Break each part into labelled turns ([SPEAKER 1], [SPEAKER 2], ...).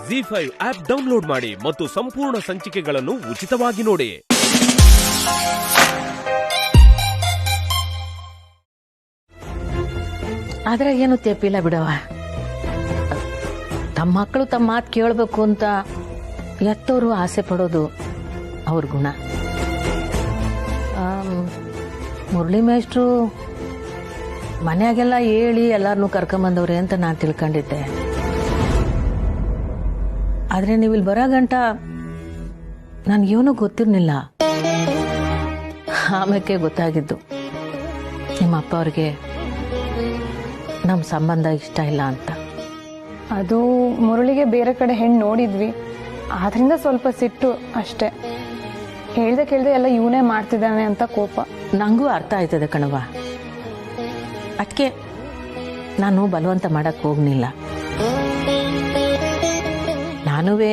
[SPEAKER 1] ZEE5 app download ಮಾಡಿ ಮತ್ತು ಸಂಪೂರ್ಣ ಸಂಚಿಕೆಗಳನ್ನು ಉಚಿತವಾಗಿ ನೋಡಿ.
[SPEAKER 2] ಆದ್ರೆ ಏನು ತಪ್ಪಿಲ್ಲ ಬಿಡವ. ತಮ್ಮ ಮಕ್ಕಳು ತಮ್ಮ ಮಾತು ಕೇಳಬೇಕು ಅಂತ ಎತ್ತವರು ಆಸೆ ಪಡೋದು ಅವ್ರ ಗುಣ. ಮುರಳಿ ಮೇಷ್ಟ್ರು ಮನೆಯಾಗೆಲ್ಲ ಹೇಳಿ ಎಲ್ಲಾರನ್ನೂ ಕರ್ಕೊಂಬಂದವ್ರೆ ಅಂತ ನಾನು ತಿಳ್ಕೊಂಡಿದ್ದೆ. ಆದ್ರೆ ನೀವು ಇಲ್ಲಿ ಬರೋ ಗಂಟ ನನ್ಗೇನೂ ಗೊತ್ತಿರ್ಲಿಲ್ಲ. ಆಮೇಲೆ ಗೊತ್ತಾಗಿದ್ದು ನಿಮ್ಮ ಅಪ್ಪ ಅವ್ರಿಗೆ ನಮ್ಮ ಸಂಬಂಧ ಇಷ್ಟ ಇಲ್ಲ ಅಂತ.
[SPEAKER 3] ಅದು ಮುರಳಿಗೆ ಬೇರೆ ಕಡೆ ಹೆಣ್ಣು ನೋಡಿದ್ವಿ, ಆದ್ರಿಂದ ಸ್ವಲ್ಪ ಸಿಟ್ಟು ಅಷ್ಟೇ. ಕೇಳ್ದೆ ಎಲ್ಲ ಇವನೇ ಮಾಡ್ತಿದ್ದಾನೆ ಅಂತ ಕೋಪ.
[SPEAKER 2] ನಂಗೂ ಅರ್ಥ ಆಯ್ತದೆ ಕಣವ. ಅದಕ್ಕೆ ನಾನು ಬಲವಂತ ಮಾಡಕ್ ಹೋಗ್ಲಿಲ್ಲ. ನಾನುವೇ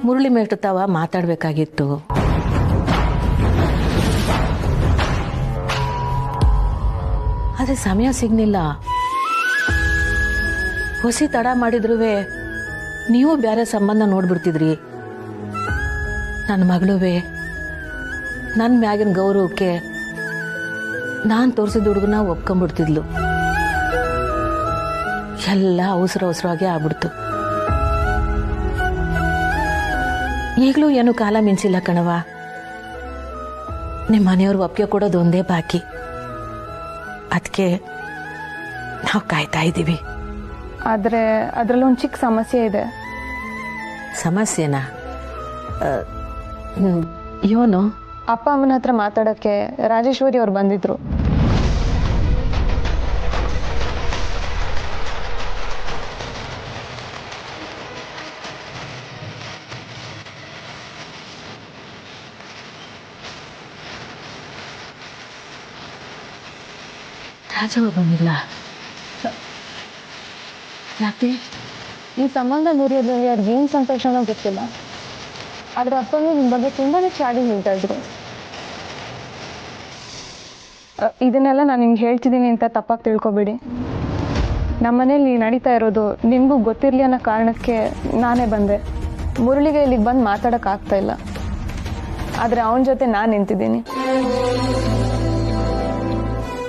[SPEAKER 2] ಮುರಳಿ ಮೇಷ್ಟ್ರು ತಾವ ಮಾತಾಡ್ಬೇಕಾಗಿತ್ತು. ಆದ್ರೆ ಸಮಯ ಸಿಗ್ಲಿಲ್ಲ. ಹೊಸಿ ತಡ ಮಾಡಿದ್ರು ನೀವು ಬೇರೆ ಸಂಬಂಧ ನೋಡ್ಬಿಡ್ತಿದ್ರಿ. ನನ್ನ ಮಗಳುವೆ ನನ್ನ ಮ್ಯಾಗಿನ ಗೌರವಕ್ಕೆ ನಾನು ತೋರಿಸಿದ ಹುಡುಗನ ಒಪ್ಕೊಂಡ್ಬಿಡ್ತಿದ್ಲು. ಎಲ್ಲ ಅವಸರವಾಗಿ ಆಗ್ಬಿಡ್ತು. ಈಗಲೂ ಏನು ಕಾಲ ಮಿಂಚಿಲ್ಲ ಕಣವ. ನಿಮ್ಮ ಮನೆಯವ್ರು ಒಪ್ಪಿಗೆ ಕೊಡೋದು ಒಂದೇ ಬಾಕಿ. ಅದಕ್ಕೆ ನಾವು ಕಾಯ್ತಾ ಇದ್ದೀವಿ.
[SPEAKER 3] ಆದ್ರೆ ಅದ್ರಲ್ಲಿ ಒಂದು ಚಿಕ್ಕ ಸಮಸ್ಯೆ ಇದೆ.
[SPEAKER 2] ಸಮಸ್ಯೆನಾ? ಏನು?
[SPEAKER 3] ಅಪ್ಪ ಅಮ್ಮನ ಹತ್ರ ಮಾತಾಡಕ್ಕೆ ರಾಜೇಶ್ವರಿ ಅವ್ರು ಬಂದಿದ್ರು.
[SPEAKER 2] ರಾಜವ್ರು ಬಂದಿಲ್ಲ. ಯಾಕೆ?
[SPEAKER 3] ಈ ಸಂಬಂಧ ಮುರಿಯೋದ್ರಲ್ಲಿ ಅವ್ರಿಗೆ ಏನು ಸಂತೋಷನೋ ಗೊತ್ತಿಲ್ಲ. ಆದ್ರೆ ಅಪ್ಪಂಗೆ ನಿಮ್ಮ ಬಗ್ಗೆ ತುಂಬಾನೇ ಚಾಡಿ ಹೇಳ್ತಾ ಇದ್ರು. ಇದನ್ನೆಲ್ಲ ನಾನು ನಿಮ್ಗೆ ಹೇಳ್ತಿದ್ದೀನಿ ಅಂತ ತಪ್ಪಾಗಿ ತಿಳ್ಕೊಬೇಡಿ. ನಮ್ಮನೇಲಿ ನಡೀತಾ ಇರೋದು ನಿಮಗೂ ಗೊತ್ತಿರಲಿ ಅನ್ನೋ ಕಾರಣಕ್ಕೆ ನಾನೇ ಬಂದೆ. ಮುರಳಿಗೆ ಇಲ್ಲಿಗೆ ಬಂದು ಮಾತಾಡೋಕ್ಕಾಗ್ತಾ ಇಲ್ಲ. ಆದರೆ ಅವನ ಜೊತೆ ನಾನು ನಿಂತಿದ್ದೀನಿ.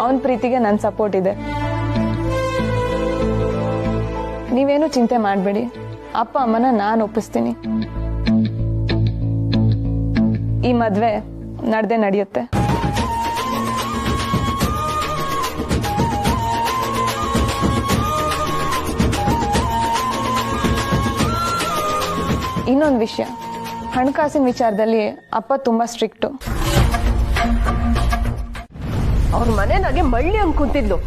[SPEAKER 3] ಅವನ ಪ್ರೀತಿಗೆ ನನ್ನ ಸಪೋರ್ಟ್ ಇದೆ. ನೀವೇನು ಚಿಂತೆ ಮಾಡಬೇಡಿ. ಅಪ್ಪ ಅಮ್ಮನ ನಾನು ಒಪ್ಪಿಸ್ತೀನಿ. ಈ ಮದ್ವೆ ನಡೆದೇ ನಡೆಯುತ್ತೆ. ಇನ್ನೊಂದು ವಿಷಯ, ಹಣಕಾಸಿನ ವಿಚಾರದಲ್ಲಿ ಅಪ್ಪ ತುಂಬಾ ಸ್ಟ್ರಿಕ್ಟು.
[SPEAKER 4] ಅವ್ರ ಮನೆನಾಗೆ ಮಳ್ಳಿ ಹಂಗ್ ಕುಂತಿದ್ಲು.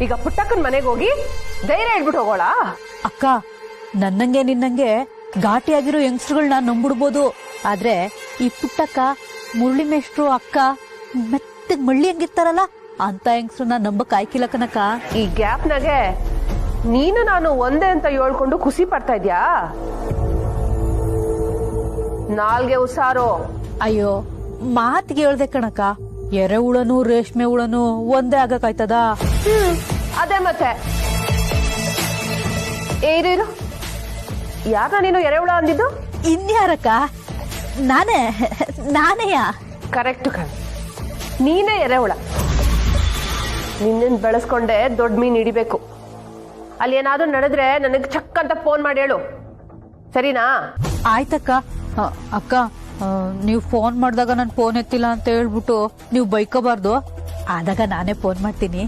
[SPEAKER 4] ಈಗ ಪುಟ್ಟಕ್ಕನ ಮನೆಗೆ ಹೋಗಿ ಧೈರ್ಯ ಹೇಳ್ಬಿಟ್ಟು ಹೋಗೋಳ?
[SPEAKER 5] ಅಕ್ಕ, ನನ್ನಂಗೆ ನಿನ್ನಂಗೆ ಘಾಟಿಯಾಗಿರೋ ಯಂಗ್ಸ್ಟರ್ಗಳನ್ನ ನಂಬಿಡ್ಬೋದು. ಆದ್ರೆ ಈ ಪುಟ್ಟಕ್ಕ, ಮುರಳಿ ಮೇಷ್ಟ್ರು ಅಕ್ಕ ಮೆತ್ತಗ್ ಮಳ್ಳಿ ಹಂಗಿರ್ತಾರಲ್ಲ ಅಂತ ಯಂಗ್ಸ್ಟರ್ನ ನಂಬಕ್ ಆಯ್ಕಿಲ್ಲ ಕನಕ.
[SPEAKER 4] ಈ ಗ್ಯಾಪ್ನಾಗೆ ನೀನು ನಾನು ಒಂದೇ ಅಂತ ಹೇಳ್ಕೊಂಡು ಖುಷಿ ಪಡ್ತಾ ಇದ್ಯಾ? ನಾಲ್ಗೆ ಉಸಾರು.
[SPEAKER 5] ಅಯ್ಯೋ, ಮಾತಿಗೆ ಹೇಳ್ದೆ ಕಣಕ. ಎರೆ ಹುಳನು ರೇಷ್ಮೆ ಹುಳನು ಒಂದೇ ಆಗಕ್ಕಾಯ್ತದ?
[SPEAKER 4] ಅದೇ ಮತ್ತೆ. ಇರು, ಯಾಕ ನೀನು ಎರೆಹುಳ ಅಂದಿದ್ದು?
[SPEAKER 5] ಇನ್ಯಾರಕ್ಕ? ನಾನೇಯ?
[SPEAKER 4] ಕರೆಕ್ಟ್ ಕಣ್, ನೀನೇ ಎರೆಹುಳ. ನಿನ್ನ ಬೆಳೆಸ್ಕೊಂಡೆ ದೊಡ್ಡ ಮೀನ್ ಹಿಡಿಬೇಕು. ಅಲ್ಲಿ ಏನಾದ್ರೂ ನಡೆದ್ರೆ ನನಗೆ ಚಕ್ ಅಂತ ಫೋನ್ ಮಾಡಿ ಹೇಳು, ಸರಿನಾ?
[SPEAKER 5] ಆಯ್ತಕ್ಕ. ಅಕ್ಕ, ನೀವು ಫೋನ್ ಮಾಡಿದಾಗ ನಾನು ಫೋನ್ ಎತ್ತಿಲ್ಲ ಅಂತ ಹೇಳ್ಬಿಟ್ಟು ನೀವು ಬೈಕೋಬಾರ್ದು. ಆದಾಗ ನಾನೇ ಫೋನ್ ಮಾಡ್ತೀನಿ.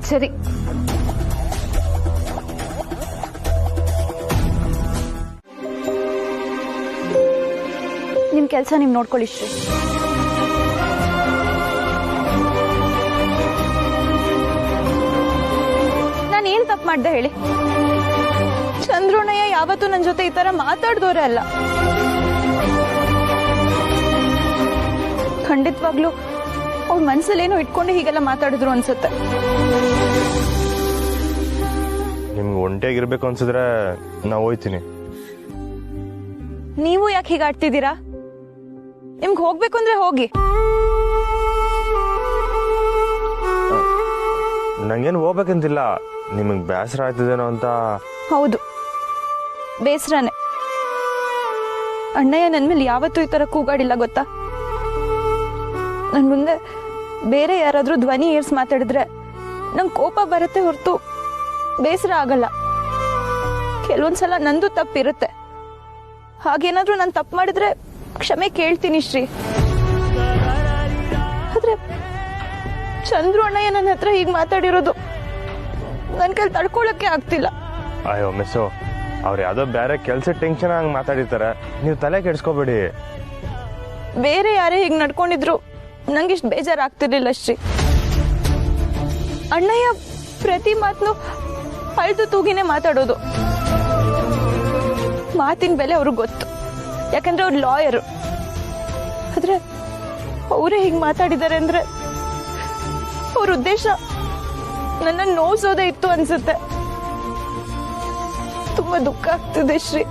[SPEAKER 4] ಸರಿ.
[SPEAKER 3] ನಿಮ್ಮ ಕೆಲಸ ನೀವು ನೋಡ್ಕೊಳ್ಳಿ. ನಾನು ಏನು ತಪ್ಪು ಮಾಡ್ದೆ ಹೇಳಿ? ಚಂದ್ರೋಣಯ್ಯ ಯಾವತ್ತೂ ನನ್ನ ಜೊತೆ ಈ ತರ ಮಾತಾಡ್ದವ್ರೆ ಅಲ್ಲ. ಖಂಡಿತವಾಗ್ಲೂ ಅವ್ರ ಮನ್ಸಲ್ಲೇನೋ ಇಟ್ಕೊಂಡು ಹೀಗೆಲ್ಲ ಮಾತಾಡಿದ್ರು ಅನ್ಸುತ್ತೆ.
[SPEAKER 6] ನಿಮ್ಗೆ ಒಂಟಿಯಾಗಿರ್ಬೇಕು ಅನ್ಸಿದ್ರೆ ನಾವು ಹೋಯ್ತೀನಿ.
[SPEAKER 3] ನೀವು ಯಾಕೆ ಹೀಗೆ ಆಡ್ತಿದ್ದೀರಾ? ನಿಮ್ಗೆ ಹೋಗ್ಬೇಕು ಅಂದ್ರೆ ಹೋಗಿ.
[SPEAKER 6] ನಂಗೇನು ಹೋಗ್ಬೇಕಂತಿಲ್ಲ, ನಿಮಗೆ ಬೇಸರ ಆಯ್ತದೇನೋ ಅಂತ.
[SPEAKER 3] ಹೌದು, ಬೇಸರನೇ. ಅಣ್ಣಯ್ಯ ನನ್ನ ಮೇಲೆ ಯಾವತ್ತೂ ಈ ಥರ ಕೂಗಾಡಿಲ್ಲ ಗೊತ್ತಾ. ನನ್ನ ಮುಂದೆ ಬೇರೆ ಯಾರಾದರೂ ಧ್ವನಿ ಏರ್ಸ್ ಮಾತಾಡಿದ್ರೆ ನಂಗೆ ಕೋಪ ಬರುತ್ತೆ ಹೊರತು ಬೇಸರ ಆಗಲ್ಲ. ಕೆಲವೊಂದ್ಸಲ ನಂದು ತಪ್ಪಿರುತ್ತೆ. ಹಾಗೇನಾದ್ರೂ ನಾನು ತಪ್ಪು ಮಾಡಿದ್ರೆ ಕ್ಷಮೆ ಕೇಳ್ತೀನಿ ಶ್ರೀ. ಆದ್ರೆ ಚಂದ್ರು ಅಣ್ಣಯ್ಯ ನನ್ನ ಹತ್ರ ಹೀಗೆ ಮಾತಾಡಿರೋದು ನನ್ನ ಕೈಲಿ ತಡ್ಕೊಳಕ್ಕೆ ಆಗ್ತಿಲ್ಲ.
[SPEAKER 6] ಅಯ್ಯೋ ಮಿಸ್ಸು, ಅವ್ರು ಯಾವುದೋ ಬೇರೆ ಕೆಲಸ ಟೆನ್ಷನ್ ಹಂಗೆ ಮಾತಾಡಿರ್ತಾರೆ, ನೀವು ತಲೆ ಕೆಡಿಸ್ಕೋಬೇಡಿ.
[SPEAKER 3] ಬೇರೆ ಯಾರೇ ಹೀಗೆ ನಡ್ಕೊಂಡಿದ್ರು ನಂಗಿಷ್ಟು ಬೇಜಾರಾಗ್ತಿರ್ಲಿಲ್ಲ ಶ್ರೀ. ಅಣ್ಣಯ್ಯ ಪ್ರತಿ ಮಾತನ್ನು ಅಳ್ದು ತೂಗಿನೇ ಮಾತಾಡೋದು. ಮಾತಿನ ಬೆಲೆ ಅವ್ರಿಗೆ ಗೊತ್ತು, ಯಾಕಂದ್ರೆ ಅವ್ರು ಲಾಯರು. ಆದ್ರೆ ಅವರೇ ಹೀಗೆ ಮಾತಾಡಿದ್ದಾರೆ ಅಂದ್ರೆ ಅವ್ರ ಉದ್ದೇಶ ನನ್ನ ನೋಸೋದೇ ಇತ್ತು ಅನ್ಸುತ್ತೆ. ತುಂಬಾ ದುಃಖ ಆಗ್ತಿದೆ ಶ್ರೀ.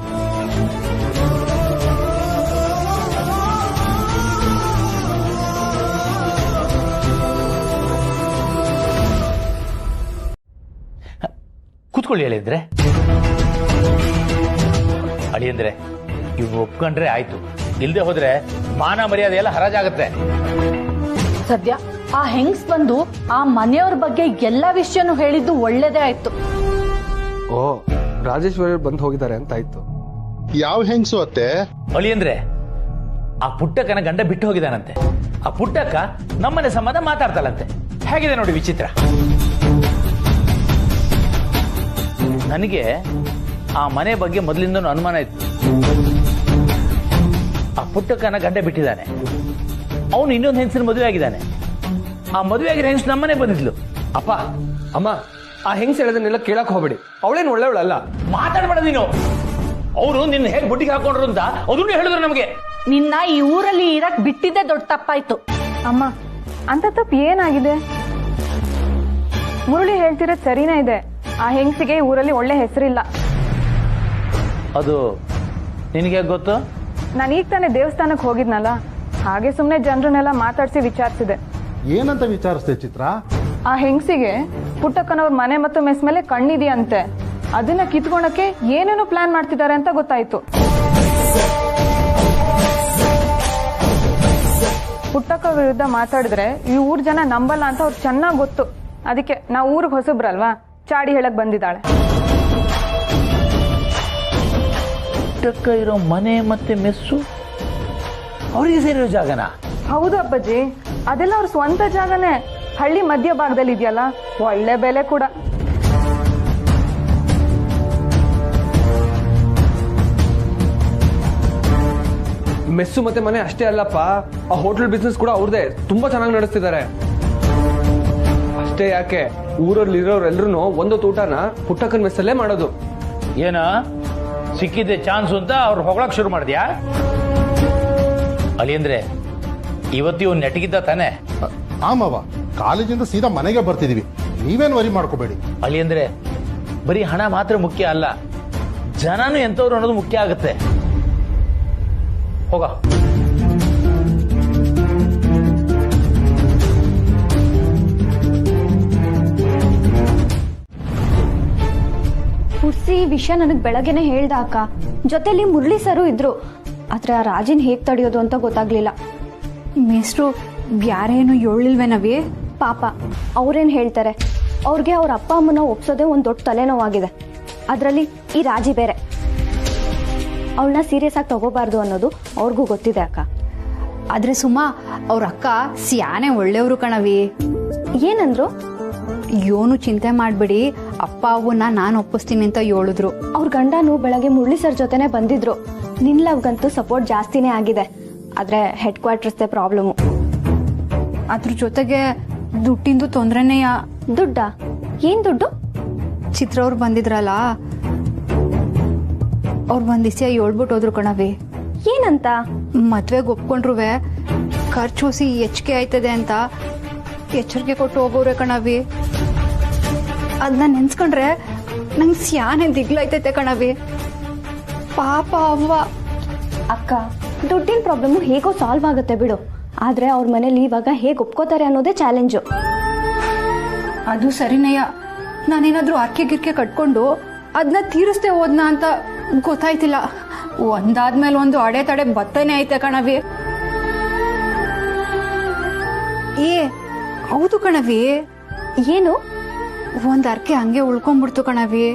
[SPEAKER 7] ಕೂತ್ಕೊಳ್ಳಿ ಅಳಿಯಂದ್ರೆ. ಅಳಿಯಂದ್ರೆ ಇವ್ ಒಪ್ಕೊಂಡ್ರೆ ಆಯ್ತು, ಇಲ್ದೆ ಹೋದ್ರೆ ಮಾನ ಮರ್ಯಾದೆ ಎಲ್ಲ ಹರಾಜಾಗತ್ತೆ.
[SPEAKER 5] ಸದ್ಯ ಆ ಹೆಂಗ್ಸ್ ಬಂದು ಆ ಮನೆಯವ್ರ ಬಗ್ಗೆ ಎಲ್ಲ ವಿಷಯನೂ ಹೇಳಿದ್ದು ಒಳ್ಳೇದೇ ಆಯ್ತು.
[SPEAKER 8] ಓ, ರಾಜೇಶ್ವರಿ ಬಂದು ಹೋಗಿದ್ದಾರೆ ಅಂತ ಆಯ್ತು.
[SPEAKER 9] ಯಾವ ಹೆಂಗ್ಸು ಅತ್ತೆ?
[SPEAKER 7] ಅಳಿಯಂದ್ರೆ ಆ ಪುಟ್ಟಕ್ಕನ ಗಂಡ ಬಿಟ್ಟು ಹೋಗಿದಾನಂತೆ. ಆ ಪುಟ್ಟಕ್ಕ ನಮ್ಮನೆ ಸಂಬಂಧ ಮಾತಾಡ್ತಾಳಂತೆ. ಹೇಗಿದೆ ನೋಡಿ ವಿಚಿತ್ರ. ನನಗೆ ಆ ಮನೆ ಬಗ್ಗೆ ಮೊದಲಿಂದನೂ ಅನುಮಾನ ಇತ್ತು. ಆ ಪುಟ್ಟಕ್ಕನ ಗಂಡ ಬಿಟ್ಟಿದ್ದಾನೆ, ಅವನು ಇನ್ನೊಂದು ಹೆಂಗಸಿನ ಮದುವೆ ಆಗಿದ್ದಾನೆ. ಆ ಮದುವೆ ಆಗಿರೋ ಹೆಂಗಸ್ ನಮ್ಮನೆ ಬಂದಿದ್ಲು. ಅಪ್ಪ
[SPEAKER 8] ಅಮ್ಮ, ಆ ಹೆಂಗ್ಸ್ ಹೇಳೋದನ್ನೆಲ್ಲ ಕೇಳಕ್ ಹೋಗ್ಬೇಡಿ. ಅವಳೇನು ಒಳ್ಳೆಯವಳಲ್ಲ.
[SPEAKER 7] ಮಾತಾಡ್ಬೇಡ ನೀನು. ಅವರು ನಿನ್ನ ಹೇಗೆ ಬುಟ್ಟಿಗೆ ಹಾಕೊಂಡ್ರು ಅಂತ ಅದನ್ನು ಹೇಳಿದ್ರು ನಮಗೆ.
[SPEAKER 5] ನಿನ್ನ ಈ ಊರಲ್ಲಿ ಇರಕ್ ಬಿಟ್ಟಿದ್ದೆ ದೊಡ್ಡ ತಪ್ಪಾಯ್ತು.
[SPEAKER 3] ಅಮ್ಮ, ಅಂತ ತಪ್ಪು ಏನಾಗಿದೆ? ಮುರಳಿ ಹೇಳ್ತಿರೋದು ಸರಿನೇ ಇದೆ. ಆ ಹೆಂಗಸಿಗೆ ಊರಲ್ಲಿ ಒಳ್ಳೆ ಹೆಸರಿಲ್ಲ.
[SPEAKER 7] ಅದು ನಿನಗೆ ಗೊತ್ತು?
[SPEAKER 3] ನಾನು ಈಗ ತಾನೇ ದೇವಸ್ಥಾನಕ್ಕೆ ಹೋಗಿದ್ನಲ್ಲ, ಹಾಗೆ ಸುಮ್ಮನೆ ಜನರನ್ನೆಲ್ಲ ಮಾತಾಡಿಸಿ ವಿಚಾರಿಸಿದೆ.
[SPEAKER 9] ಏನಂತ ವಿಚಾರಿಸ್ತೆ ಚಿತ್ರ?
[SPEAKER 3] ಆ ಹೆಂಗಸಿಗೆ ಪುಟ್ಟಕ್ಕನವ್ರ ಮನೆ ಮತ್ತು ಮೆಸ್ ಮೇಲೆ ಕಣ್ಣಿದೆಯಂತೆ. ಅದನ್ನ ಕಿತ್ಕೊಳಕ್ಕೆ ಏನೇನೋ ಪ್ಲಾನ್ ಮಾಡ್ತಿದ್ದಾರೆ ಅಂತ ಗೊತ್ತಾಯ್ತು. ಪುಟ್ಟಕ್ಕ ವಿರುದ್ಧ ಮಾತಾಡಿದ್ರೆ ಈ ಊರ್ ಜನ ನಂಬಲ್ಲ ಅಂತ ಅವ್ರು ಚೆನ್ನಾಗಿ ಗೊತ್ತು. ಅದಕ್ಕೆ ನಾವು ಊರಿಗೆ ಹೊಸಬ್ರಲ್ವಾ, ಚಾಡಿ ಹೇಳಕ್ ಬಂದಿದ್ದಾಳೆ.
[SPEAKER 7] ಪುಟ್ಟಕ್ಕ ಇರೋ ಮನೆ ಮತ್ತೆ ಮೆಸ್ಸು ಅವರಿಗೆ ಸೇರಿರೋ ಜಾಗನ?
[SPEAKER 3] ಹೌದು ಅಪ್ಪಾಜಿ, ಅದೆಲ್ಲ ಅವ್ರ ಸ್ವಂತ ಜಾಗನೇ. ಹಳ್ಳಿ ಮಧ್ಯ ಭಾಗದಲ್ಲಿ ಇದೆಯಲ್ಲ, ಒಳ್ಳೆ ಬೆಲೆ ಕೂಡ.
[SPEAKER 8] ಮೆಸ್ಸು ಮತ್ತೆ ಮನೆ ಅಷ್ಟೇ ಅಲ್ಲಪ್ಪ, ಆ ಹೋಟೆಲ್ ಬಿಸ್ನೆಸ್ ಕೂಡ ಅವ್ರದೇ. ತುಂಬಾ ಚೆನ್ನಾಗಿ ನಡೆಸ್ತಿದ್ದಾರೆ. ಅಷ್ಟೇ ಯಾಕೆ, ಊರಲ್ಲಿ ಇರೋರೆಲ್ರು ಒಂದೊತ್ತು ಊಟನ ಪುಟ್ಟಕ್ಕನ ಮೆಸ್ಸಲ್ಲೇ ಮಾಡೋದು.
[SPEAKER 7] ಏನ ಸಿಕ್ಕಿದ್ದೆ ಚಾನ್ಸ್ ಅಂತ ಅವ್ರು ಹೊಗಳಕ್ ಶುರು ಮಾಡಿದ್ಯಾ? ಅಲ್ಲಿ ಅಂದ್ರೆ ಇವತ್ತು ಇವ್ ನೆಟ್ಗಿದ್ದ ತಾನೆ?
[SPEAKER 9] ಆಮವ, ಕಾಲೇಜಿಂದ ಸೀದಾ ಮನೆಗೆ ಬರ್ತಿದೀವಿ, ನೀವೇನು ವರಿ ಮಾಡ್ಕೋಬೇಡಿ.
[SPEAKER 7] ಅಲ್ಲಿ ಅಂದ್ರೆ ಬರೀ ಹಣ ಮಾತ್ರ ಮುಖ್ಯ ಅಲ್ಲ, ಜನನು ಎಂತವ್ರು ಅನ್ನೋದು ಮುಖ್ಯ ಆಗುತ್ತೆ. ಹೋಗ.
[SPEAKER 10] ಹುಡ್ಸಿ ಈ ವಿಷಯ ನನಗೆ ಬೆಳಗ್ಗೆನೆ ಹೇಳ್ದ ಅಕ್ಕ. ಜೊತೆಲಿ ಮುರಳಿ ಸರು ಇದ್ರು. ಆದ್ರೆ ಆ ರಾಜಿನ್ ಹೇಗ್ ತಡೆಯೋದು ಅಂತ ಗೊತ್ತಾಗ್ಲಿಲ್ಲ.
[SPEAKER 11] ಮೇಷ್ಟ್ರು ಯಾರೇನು ಹೇಳಿಲ್ವೇನವಿ?
[SPEAKER 10] ಪಾಪ ಅವ್ರೇನ್ ಹೇಳ್ತಾರೆ, ಅವ್ರಿಗೆ ಅವ್ರ ಅಪ್ಪ ಅಮ್ಮನ ಒಪ್ಸೋದೇ ಒಂದ್ ದೊಡ್ಡ ತಲೆನೋವಾಗಿದೆ. ಅದ್ರಲ್ಲಿ ಈ ರಾಜಿ ಬೇರೆ. ಅವಳನ್ನ ಸೀರಿಯಸ್ ಆಗಿ ತಗೋಬಾರ್ದು ಅನ್ನೋದು ಅವ್ರಿಗೂ ಗೊತ್ತಿದೆ ಅಕ್ಕ.
[SPEAKER 11] ಆದ್ರೆ ಸುಮಾ, ಅವ್ರ ಅಕ್ಕ ಸ್ಯಾನೆ ಒಳ್ಳೆಯವರು ಕಣವಿ.
[SPEAKER 10] ಏನಂದ್ರು?
[SPEAKER 11] ಯೋನು ಚಿಂತೆ ಮಾಡ್ಬಿಡಿ, ಅಪ್ಪ ಅವನ್ನ ನಾನು ಒಪ್ಪಿಸ್ತೀನಿ ಅಂತ ಹೇಳಿದ್ರು.
[SPEAKER 10] ಅವ್ರ ಗಂಡನು ಬೆಳಗ್ಗೆ ಮುರಳಿ ಸರ್ ಜೊತೆನೆ ಬಂದಿದ್ರು. ನಿನ್ ಲವ್ಗಂತೂ ಸಪೋರ್ಟ್ ಜಾಸ್ತಿನೇ ಆಗಿದೆ. ಆದ್ರೆ ಹೆಡ್ ಕ್ವಾರ್ಟರ್ಸ್ ಪ್ರಾಬ್ಲಮ್.
[SPEAKER 11] ಅದ್ರ ಜೊತೆಗೆ ದುಡ್ಡಿಂದು ತೊಂದ್ರೆನೆಯ.
[SPEAKER 10] ದುಡ್ಡ? ಏನ್ ದುಡ್ಡು?
[SPEAKER 11] ಚಿತ್ರ ಅವ್ರು ಬಂದಿದ್ರಲ್ಲ, ಅವ್ರು ಒಂದ್ ದಿವಸ ಹೇಳ್ಬಿಟ್ಟು ಹೋದ್ರು ಕಣವಿ.
[SPEAKER 10] ಏನಂತ?
[SPEAKER 11] ಮದ್ವೆಗೆ ಒಪ್ಕೊಂಡ್ರುವೆ ಖರ್ಚು ಹೊಸಿ ಹೆಚ್ಚಿಗೆ ಆಯ್ತದೆ ಅಂತ ಎಚ್ಚರಿಕೆ ಕೊಟ್ಟು ಹೋಗೋರೆ ಕಣವಿ. ಅದನ್ನ ನೆನ್ಸ್ಕೊಂಡ್ರೆ ನಂಗೆ ಸ್ಯಾನೆ ದಿಗ್ಲೈತೈತೆ ಕಣವಿ. ಪಾಪ ಅವ್ವ.
[SPEAKER 10] ಅಕ್ಕ, ದುಡ್ಡಿನ ಪ್ರಾಬ್ಲಮ್ ಹೇಗೋ ಸಾಲ್ವ್ ಆಗುತ್ತೆ ಬಿಡು. ಆದ್ರೆ ಅವ್ರ ಮನೇಲಿ ಇವಾಗ ಹೇಗೆ ಒಪ್ಕೋತಾರೆ ಅನ್ನೋದೇ ಚಾಲೆಂಜು.
[SPEAKER 11] ಅದು ಸರಿನಯ್ಯ. ನಾನೇನಾದ್ರೂ ಅರ್ಕೆ ಗಿರ್ಕೆ ಕಟ್ಕೊಂಡು ಅದನ್ನ ತೀರಿಸ್ದೆ ಹೋದ್ನಾ ಅಂತ ಗೊತ್ತಾಯ್ತಿಲ್ಲ, ಒಂದಾದ್ಮೇಲೆ ಒಂದು ಅಡೆತಡೆ ಬತ್ತನೆ ಐತೆ ಕಣವಿ. ಏ ಹೌದು ಕಣವಿ,
[SPEAKER 10] ಏನು?
[SPEAKER 11] ಒಂದ್ ಅರ್ಕೆ ಹಂಗೆ ಉಳ್ಕೊಂಡ್ಬಿಡ್ತು ಕಣವಿ.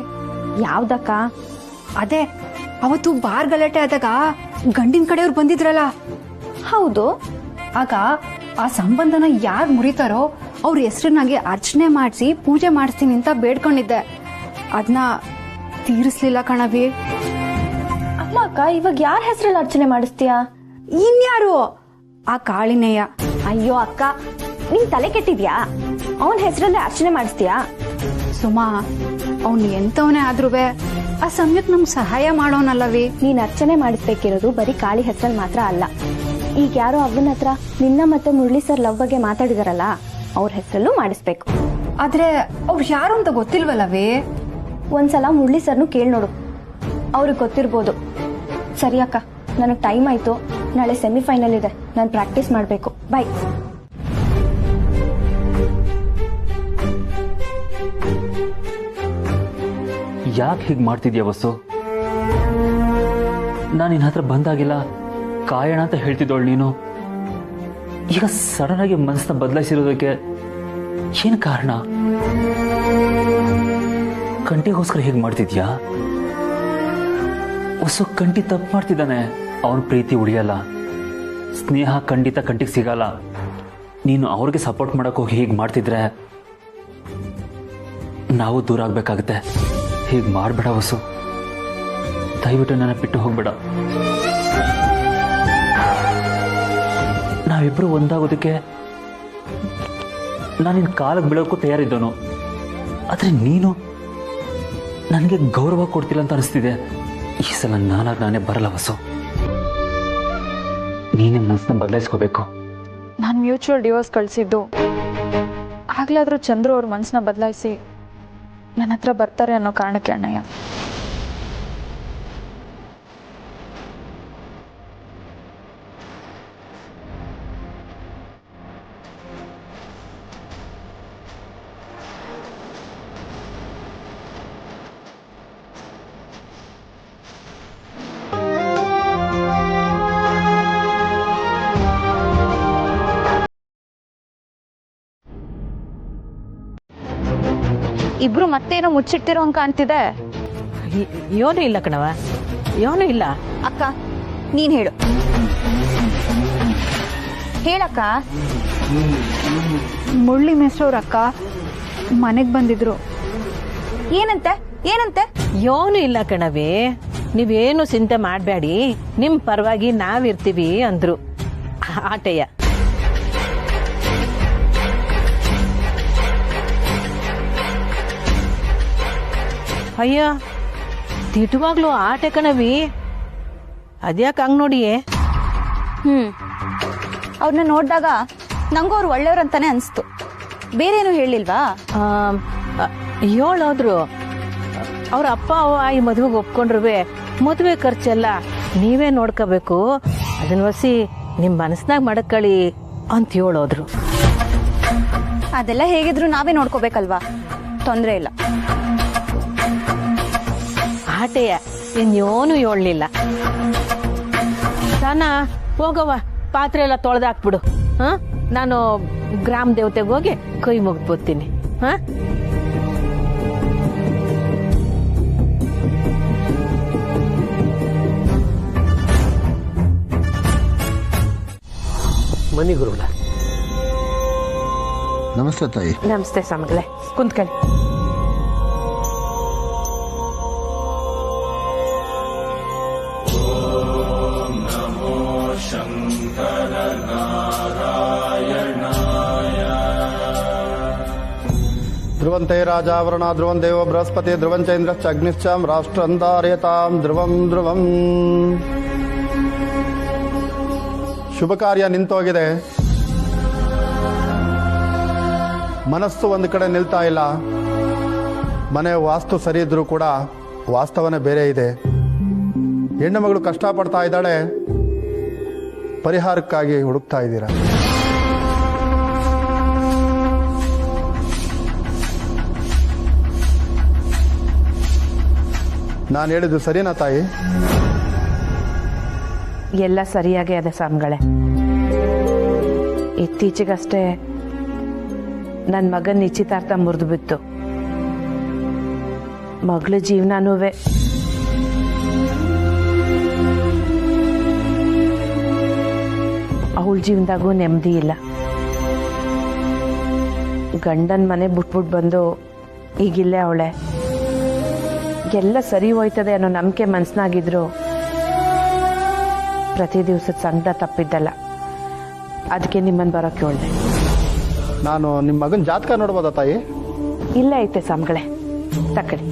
[SPEAKER 10] ಯಾವ್ದಕ್ಕ?
[SPEAKER 11] ಅದೇ ಅವತ್ತು ಬಾರ್ ಗಲಾಟೆ ಆದಾಗ ಗಂಡಿನ ಕಡೆಯವ್ರು ಬಂದಿದ್ರಲ್ಲ.
[SPEAKER 10] ಹೌದು.
[SPEAKER 11] ಆಗ ಆ ಸಂಬಂಧನ ಯಾರು ಮುರಿತಾರೋ ಅವ್ರ ಹೆಸರಿನಾಗೆ ಅರ್ಚನೆ ಮಾಡಿಸಿ ಪೂಜೆ ಮಾಡಿಸ್ತೀನಿ ಅಂತ ಬೇಡ್ಕೊಂಡಿದ್ದೆ. ಅದನ್ನ ತೀರಿಸ್ಲಿಲ್ಲ ಕಣವಿ.
[SPEAKER 10] ಅಲ್ಲ ಅಕ್ಕ, ಇವಾಗ ಯಾರ ಹೆಸರಲ್ಲಿ ಅರ್ಚನೆ ಮಾಡಿಸ್ತೀಯಾ?
[SPEAKER 11] ಇನ್ಯಾರು? ಆ ಕಾಳಿನೇಯ.
[SPEAKER 10] ಅಯ್ಯೋ ಅಕ್ಕ, ನಿನ್ ತಲೆ ಕೆಟ್ಟಿದ್ಯಾ? ಅವನ ಹೆಸರಲ್ಲೇ ಅರ್ಚನೆ ಮಾಡಿಸ್ತೀಯಾ?
[SPEAKER 11] ಸುಮಾ, ಅವ್ನು ಎಂತವನೇ ಆದ್ರೂ ಆ ಸಮಯಕ್ಕೆ ನಮ್ಗೆ ಸಹಾಯ ಮಾಡೋನಲ್ಲವಿ.
[SPEAKER 10] ನೀನ್ ಅರ್ಚನೆ ಮಾಡಿಸ್ಬೇಕಿರೋದು ಬರೀ ಕಾಳಿ ಹೆಸರಲ್ಲಿ ಮಾತ್ರ ಅಲ್ಲ. ಈಗ ಯಾರೋ ಅವನ ಹತ್ರ ನಿನ್ನ ಮತ್ತೆ ಮುರಳಿ ಸರ್ ಲವ್ ಬಗ್ಗೆ ಮಾತಾಡಿದಾರಲ್ಲ, ಅವ್ರ ಹೆಸರಲ್ಲೂ ಮಾಡಿಸ್ಬೇಕು.
[SPEAKER 11] ಆದ್ರೆ ಅವ್ರು ಯಾರು ಅಂತ ಗೊತ್ತಿಲ್ವಲ್ಲವೇ?
[SPEAKER 10] ಒಂದ್ಸಲ ಮುರಳಿ ಸರ್ನು ಕೇಳಿ ನೋಡು, ಅವ್ರಿಗೆ ಗೊತ್ತಿರ್ಬೋದು. ಸರಿ ಅಕ್ಕ, ನನಗೆ ಟೈಮ್ ಆಯ್ತು. ನಾಳೆ ಸೆಮಿಫೈನಲ್ ಇದೆ, ನಾನು ಪ್ರಾಕ್ಟೀಸ್ ಮಾಡಬೇಕು. ಬಾಯ್.
[SPEAKER 12] ಯಾಕೆ ಹೀಗೆ ಮಾಡ್ತಿದ್ಯಾ ವಸು? ನಾನು ನಿನ್ನ ಹತ್ರ ಬಂದಾಗಿಲ್ಲ ಕಾಯೋಣ ಅಂತ ಹೇಳ್ತಿದ್ದವಳು ನೀನು. ಈಗ ಸಡನ್ ಆಗಿ ಮನಸ್ಸನ್ನ ಬದಲಾಯಿಸಿರೋದಕ್ಕೆ ಏನು ಕಾರಣ? ಕಂಟಿಗೋಸ್ಕರ ಹೀಗೆ ಮಾಡ್ತಿದ್ಯಾ? ವಸು, ಕಂಟಿ ತಪ್ಪು ಮಾಡ್ತಿದ್ದಾನೆ. ಅವನ ಪ್ರೀತಿ ಉಳಿಯಲ್ಲ, ಸ್ನೇಹ ಖಂಡಿತ ಕಂಟಿಗೆ ಸಿಗಲ್ಲ. ನೀನು ಅವ್ರಿಗೆ ಸಪೋರ್ಟ್ ಮಾಡಕ್ಕೆ ಹೋಗಿ ಹೀಗೆ ಮಾಡ್ತಿದ್ರೆ ನಾವು ದೂರ ಆಗ್ಬೇಕಾಗತ್ತೆ. ಹೀಗೆ ಮಾಡಬೇಡ ವಸು, ದಯವಿಟ್ಟು ನನ್ನ ಬಿಟ್ಟು ಹೋಗ್ಬೇಡ. ನಾವಿಬ್ರು ಒಂದಾಗೋದಕ್ಕೆ ನಾನು ನಿನ್ನ ಕಾಲಿಗೆ ಬೀಳೋಕ್ಕೂ ತಯಾರಿದ್ದವನು. ಆದರೆ ನೀನು ನನಗೆ ಗೌರವ ಕೊಡ್ತಿಲ್ಲ ಅಂತ ಅನಿಸ್ತಿದೆ. ಈ ಸಲ ನಾನೇ ಬರಲ್ಲ ವಸು. ನೀನೇ ಮನಸ್ಸನ್ನ ಬದಲಾಯಿಸ್ಕೋಬೇಕು.
[SPEAKER 3] ನಾನು ಮ್ಯೂಚುವಲ್ ಡಿವೋರ್ಸ್ ಕಳಿಸಿದ್ದು ಆಗ್ಲಾದ್ರೂ ಚಂದ್ರು ಅವ್ರ ಮನಸ್ಸನ್ನ ಬದಲಾಯಿಸಿ ನನ್ನ ಹತ್ರ ಬರ್ತಾರೆ ಅನ್ನೋ ಕಾರಣಕ್ಕೆ ಅಣ್ಣಯ್ಯ.
[SPEAKER 2] ಇಬ್ರು ಮತ್ತೇನೋ ಮುಚ್ಚಿಟ್ಟಿರೋ ಅಂಕ ಅಂತಿದೆ. ಯೋನು ಇಲ್ಲ ಕಣವ, ಯೋನು ಇಲ್ಲ.
[SPEAKER 10] ಅಕ್ಕ, ನೀನ್ ಹೇಳು. ಹೇಳಕ್ಕ.
[SPEAKER 11] ಮುರಳಿ ಮೇಸ್ಟ್ರವ್ರ ಅಕ್ಕ ಮನೆಗ್ ಬಂದಿದ್ರು.
[SPEAKER 10] ಏನಂತೆ? ಏನಂತೆ?
[SPEAKER 2] ಯೋನು ಇಲ್ಲ ಕಣವಿ, ನೀವೇನು ಚಿಂತೆ ಮಾಡಬೇಡಿ, ನಿಮ್ ಪರವಾಗಿ ನಾವಿರ್ತೀವಿ ಅಂದ್ರು. ಆಟೆಯ ಅಯ್ಯ, ತಿಟುವಾಗ್ಲೂ ಆಟೆ ಕಣವಿ. ಅದ್ಯಾಕೆ ಹಂಗ್ ನೋಡಿಯೇ?
[SPEAKER 10] ಅವ್ರನ್ನ ನೋಡಿದಾಗ ನಂಗೂ ಅವ್ರು ಒಳ್ಳೆಯವ್ರಂತಾನೆ ಅನಿಸ್ತು. ಬೇರೇನು ಹೇಳಿಲ್ವಾ?
[SPEAKER 2] ಹೇಳೋದ್ರು. ಅವ್ರ ಅಪ್ಪ ಅವ್ವ ಈ ಮದುವೆಗೆ ಒಪ್ಕೊಂಡ್ರು ಮದುವೆ ಖರ್ಚೆಲ್ಲ ನೀವೇ ನೋಡ್ಕೋಬೇಕು, ಅದನ್ನ ವಸಿ ನಿಮ್ಮ ಮನಸ್ನಾಗ ಮಡಕಳಿ ಅಂತ ಹೇಳೋದ್ರು.
[SPEAKER 10] ಅದೆಲ್ಲ ಹೇಗಿದ್ರು ನಾವೇ ನೋಡ್ಕೋಬೇಕಲ್ವಾ, ತೊಂದರೆ ಇಲ್ಲ.
[SPEAKER 2] ಆಟೆಯ ಇನ್ಯೋನು ಹೇಳಲಿಲ್ಲ. ತಾನ ಹೋಗವ, ಪಾತ್ರೆ ಎಲ್ಲ ತೊಳೆದಾಕ್ಬಿಡು. ನಾನು ಗ್ರಾಮ ದೇವತೆಗೆ ಹೋಗಿ ಕೈ ಮುಗ್ದ್ಬೋತೀನಿ.
[SPEAKER 1] ಮನಿ ಗುರುಗಳ
[SPEAKER 9] ನಮಸ್ತೆ ತಾಯಿ.
[SPEAKER 2] ನಮಸ್ತೆ ಸ್ವಾಮಿಗಳೇ, ಕುಂತ್ಕೊಳ್ಳಿ.
[SPEAKER 13] ಧ್ರುವಂತೆ ರಾಜಾವರಣ ಧ್ರುವಂ ದೇವ ಬೃಹಸ್ಪತಿ ಧ್ರುವಂಚೈಂದ್ರಶ್ಚ ಅಗ್ನಿಶ್ಚಾಂ ರಾಷ್ಟ್ರಂಧಾರಯತಾಂ ಧ್ರುವಂ ಧ್ರುವಂ. ಶುಭ ಕಾರ್ಯ ನಿಂತೋಗಿದೆ, ಮನಸ್ಸು ಒಂದು ಕಡೆ ನಿಲ್ತಾ ಇಲ್ಲ. ಮನೆ ವಾಸ್ತು ಸರಿ ಇದ್ರೂ ಕೂಡ ವಾಸ್ತವನೇ ಬೇರೆ ಇದೆ. ಹೆಣ್ಣು ಮಗಳು ಕಷ್ಟಪಡ್ತಾ ಇದ್ದಾಳೆ, ಪರಿಹಾರಕ್ಕಾಗಿ ಹುಡುಕ್ತಾ ಇದ್ದೀರಾ. ನಾನು ಹೇಳಿದ್ದು ಸರಿನಾ ತಾಯಿ?
[SPEAKER 4] ಎಲ್ಲ ಸರಿಯಾಗೇ ಅದೇ ಸ್ವಾಮಿಗಳೇ. ಇತ್ತೀಚೆಗಷ್ಟೇ ನನ್ನ ಮಗನ ನಿಶ್ಚಿತಾರ್ಥ ಮುರಿದು ಬಿತ್ತು. ಮಗಳ ಜೀವನನೂ ಅವಳ ಜೀವನದಾಗೂ ನೆಮ್ಮದಿ ಇಲ್ಲ. ಗಂಡನ ಮನೆ ಬಿಟ್ಬಿಟ್ಟು ಬಂದು ಈಗಿಲ್ಲೇ ಅವಳೆ. ಎಲ್ಲ ಸರಿ ಹೋಯ್ತದೆ ಅನ್ನೋ ನಂಬಿಕೆ ಮನಸ್ಸಿನಾಗಿದ್ರು ಪ್ರತಿ ದಿವಸದ ಸಂಕಟ ತಪ್ಪಿದ್ದಲ್ಲ. ಅದಕ್ಕೆ ನಿಮ್ಮನ್ನು ಬರೋಕ್ಕೆ ಹೇಳ್ದೆ.
[SPEAKER 13] ನಾನು ನಿಮ್ಮ ಮಗನ ಜಾತಕ ನೋಡ್ಬೋದಾ ತಾಯಿ?
[SPEAKER 4] ಇಲ್ಲ ಐತೆ ಸ್ವಾಮಿಗಳೇ, ತಕ್ಕಡಿ.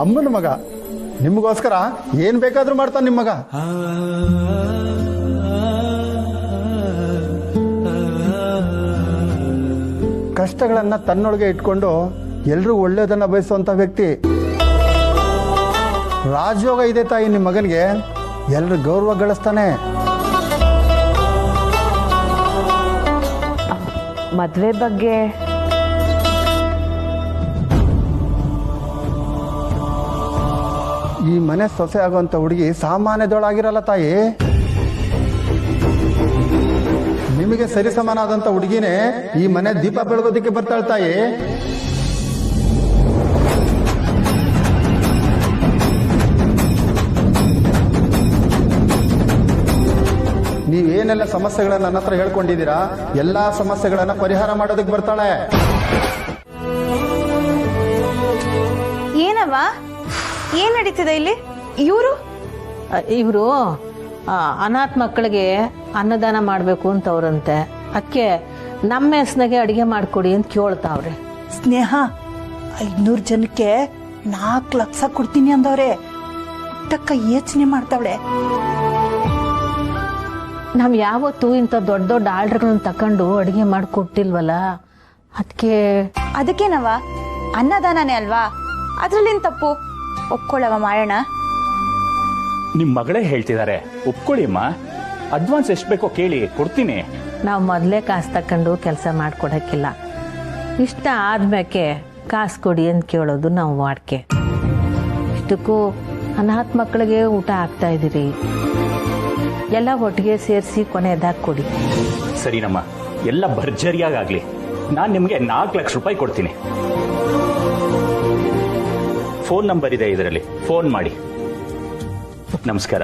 [SPEAKER 13] ಅಮ್ಮನ ಮಗ ನಿಮಗೋಸ್ಕರ ಏನ್ ಬೇಕಾದ್ರೂ ಮಾಡ್ತಾನೆ ನಿಮ್ಮ ಮಗ. ಕಷ್ಟಗಳನ್ನ ತನ್ನೊಳಗೆ ಇಟ್ಕೊಂಡು ಎಲ್ರಿಗೂ ಒಳ್ಳೇದನ್ನ ಬಯಸುವಂತ ವ್ಯಕ್ತಿ. ರಾಜಯೋಗ ಇದೆ ತಾಯಿ ನಿಮ್ಮ ಮಗನಿಗೆ. ಎಲ್ರು ಗೌರವ ಗಳಿಸ್ತಾನೆ.
[SPEAKER 4] ಮದ್ವೆ ಬಗ್ಗೆ
[SPEAKER 13] ಈ ಮನೆ ಸೊಸೆ ಆಗುವಂತ ಹುಡುಗಿ ಸಾಮಾನ್ಯದೊಳಗಿರಲ್ಲ ತಾಯಿ. ನಿಮಗೆ ಸರಿ ಸಮಾನಾದಂತ ಹುಡುಗಿನೇ ಈ ಮನೆ ದೀಪ ಬೆಳಗೋದಿಕ್ಕೆ ಬರ್ತಾಳೆ ತಾಯಿ. ನೀವೇನೆಲ್ಲ ಸಮಸ್ಯೆಗಳನ್ನ ನನ್ನ ಹತ್ರ ಹೇಳ್ಕೊಂಡಿದ್ದೀರಾ, ಎಲ್ಲಾ ಸಮಸ್ಯೆಗಳನ್ನ ಪರಿಹಾರ ಮಾಡೋದಕ್ಕೆ ಬರ್ತಾಳೆ.
[SPEAKER 11] ಏನವ್ವ, ಏನ್ ನಡೀತಿದೆ ಇಲ್ಲಿ?
[SPEAKER 2] ಇವರು ಅನಾಥ ಮಕ್ಕಳಿಗೆ ಅನ್ನದಾನ ಮಾಡಬೇಕು ಅಂತ ಅವ್ರಂತೆ. ಅದಕ್ಕೆ ನಮ್ಮ ಹೆಸ್ನಾಗೆ ಅಡಿಗೆ ಮಾಡಿಕೊಡಿ ಅಂತ ಕೇಳ್ತಾವ್ರೆ.
[SPEAKER 5] ಸ್ನೇಹ 500 ಜನಕ್ಕೆ 4 ಲಕ್ಷ ಕೊಡ್ತೀನಿ ಅಂದವ್ರೆ. ಪುಟ್ಟಕ್ಕ ಯೋಚನೆ ಮಾಡ್ತಾವಳೆ.
[SPEAKER 2] ನಾವ್ ಯಾವತ್ತೂ ಇಂಥ ದೊಡ್ಡ ದೊಡ್ಡ ಆರ್ಡರ್ಗಳನ್ನ ತಕೊಂಡು ಅಡಿಗೆ ಮಾಡಿಕೊಟ್ಟಿಲ್ವಲ್ಲ,
[SPEAKER 11] ಅದಕ್ಕೇನವ, ಅನ್ನದಾನನೇ ಅಲ್ವಾ, ಅದ್ರಲ್ಲೇನ್ ತಪ್ಪು? ಒಪ್ಕೊಳ್ಳವ, ಮಾಡೋಣ.
[SPEAKER 12] ನಿಮ್ ಮಗಳೇ ಹೇಳ್ತಿದ್ದಾರೆ, ಒಪ್ಕೊಳ್ಳಿಮ್ಮ. ಅಡ್ವಾನ್ಸ್ ಎಷ್ಟು ಬೇಕೋ ಕೇಳಿ, ಕೊಡ್ತೀನಿ.
[SPEAKER 2] ನಾವು ಮೊದಲೇ ಕಾಸು ತಕೊಂಡು ಕೆಲಸ ಮಾಡ್ಕೊಡಕ್ಕಿಲ್ಲ. ಇಷ್ಟ ಆದ್ಮೇಕೆ ಕಾಸು ಕೊಡಿ ಅಂತ ಕೇಳೋದು ನಾವು ವಾಡಿಕೆ. ಇಷ್ಟಕ್ಕೂ ಅನಾಥ ಮಕ್ಕಳಿಗೆ ಊಟ ಹಾಕ್ತಾ ಇದ್ದೀರಿ, ಎಲ್ಲ ಒಟ್ಟಿಗೆ ಸೇರಿಸಿ ಕೊನೆಯದಾಗಿ ಕೊಡಿ.
[SPEAKER 12] ಸರಿನಮ್ಮ, ಎಲ್ಲ ಭರ್ಜರಿಯಾಗ್ಲಿ. ನಾನು ನಿಮ್ಗೆ 4 ಲಕ್ಷ ರೂಪಾಯಿ ಕೊಡ್ತೀನಿ. ಫೋನ್ ನಂಬರ್ ಇದೆ ಇದರಲ್ಲಿ, ಫೋನ್ ಮಾಡಿ. ನಮಸ್ಕಾರ.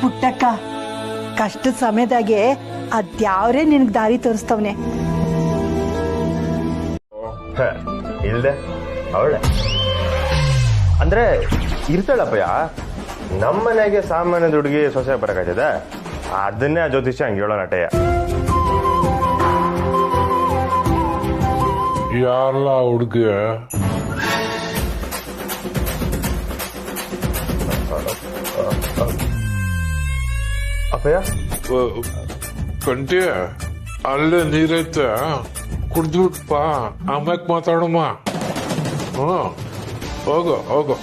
[SPEAKER 5] ಪುಟ್ಟಕ್ಕ, ಕಷ್ಟದ ಸಮಯದಾಗೆ ಅದ್ಯಾವ್ರೇ ನಿನಗೆ ದಾರಿ ತೋರಿಸ್ತವನೆ.
[SPEAKER 6] ಇಲ್ದೆ ಅವಳೆ ಅಂದ್ರೆ ಇರ್ತಾಳಪ್ಪಯ್ಯ. ನಮ್ಮನೆಗೆ ಸಾಮಾನ್ಯದ ಹುಡುಗಿ ಸೊಸೆ ಬರಕಾಯ್ತದೆ. ಅದನ್ನೇ ಆ ಜ್ಯೋತಿಷ್ಯ ಹಂಗೆ ಹೇಳೋ ನಟೆಯ.
[SPEAKER 14] ಯಾರಲ್ಲ ಹುಡುಗಿ?
[SPEAKER 6] ಅಪ್ಪಯ್ಯ
[SPEAKER 14] ಕಂಟಿ, ಅಲ್ಲೇ ನೀರೈತೆ, ಕುಡ್ದ್ಬಿಟ್ಪ, ಆಮ್ಯಾಕ್ ಮಾತಾಡಮ್ಮ. ಹೋಗು ಹೋಗು.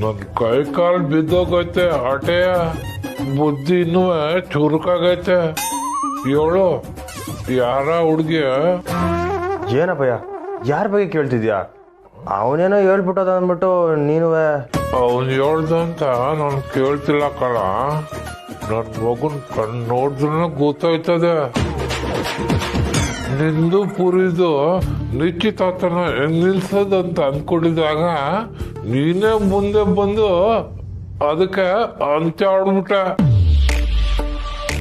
[SPEAKER 14] ನನ್ ಕೈ ಕಾಲ್ ಬಿದ್ದೋಗೈತೆ, ಆಟೆಯ ಬುದ್ಧಿ ಇನ್ನೂ ಚುರುಕಾಗೈತೆ. ಹೇಳು, ಯಾರ ಹುಡ್ಗಿ?
[SPEAKER 6] ಏನಪ್ಪಯ್ಯ, ಯಾರ ಬಗ್ಗೆ ಕೇಳ್ತಿದ್ಯಾ? ಅವನೇನೋ ಹೇಳ್ಬಿಟ್ಟದ ಅಂದ್ಬಿಟ್ಟು ನೀನು.
[SPEAKER 14] ಅವನ್ ಹೇಳ್ದಂತ ನಾನು ಕೇಳ್ತಿಲ್ಲ ಕಣ. ನನ್ ಮಗನ್ ಕಣ್ ನೋಡಿದ್ರೆ ಗೊತ್ತಾಯ್ತದೆ. ನಿಂದು ಪುರಿದು ನಿಶ್ಚಿತಾರ್ಥನ ಹೆಂಗ್ ನಿಲ್ಸದಂತ ಅನ್ಕೊಂಡಿದಾಗ ನೀನೇ ಮುಂದೆ ಬಂದು ಅದಕ್ಕೆ ಅಂತ್ಯ ಆಡ್ಬಿಟ್ಟೆ.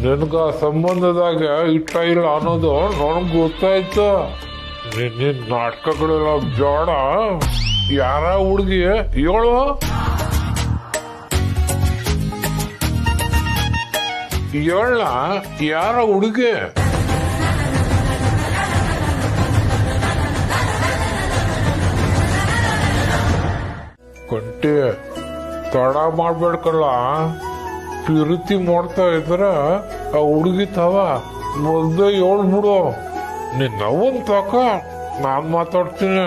[SPEAKER 14] ನಿನ್ಗ ಸಂಬಂಧದಾಗ ಇಟ್ಟ ಇಲ್ಲ ಅನ್ನೋದು ನನಗ್ ಗೊತ್ತಾಯ್ತು. ನಿನ್ನ ನಾಟಕಗಳೆಲ್ಲ ಬೇಡ. ಯಾರ ಹುಡುಗಿ ಹೇಳು? ಹೇಳ, ಯಾರ ಹುಡುಗಿ? ತಡ ಮಾಡ್ಬೇಡ್ಕಲ್ಲ. ಪ್ರೀತಿ ಮಾಡ್ತಾ ಇದ್ರ ಆ ಹುಡುಗಿ ತವ ಮೊದ್ಲು ಹೇಳ್ಬಿಡು. ನಿನ್ನ ಅವನ್ ತಕ ನಾನ್ ಮಾತಾಡ್ತೀನಿ.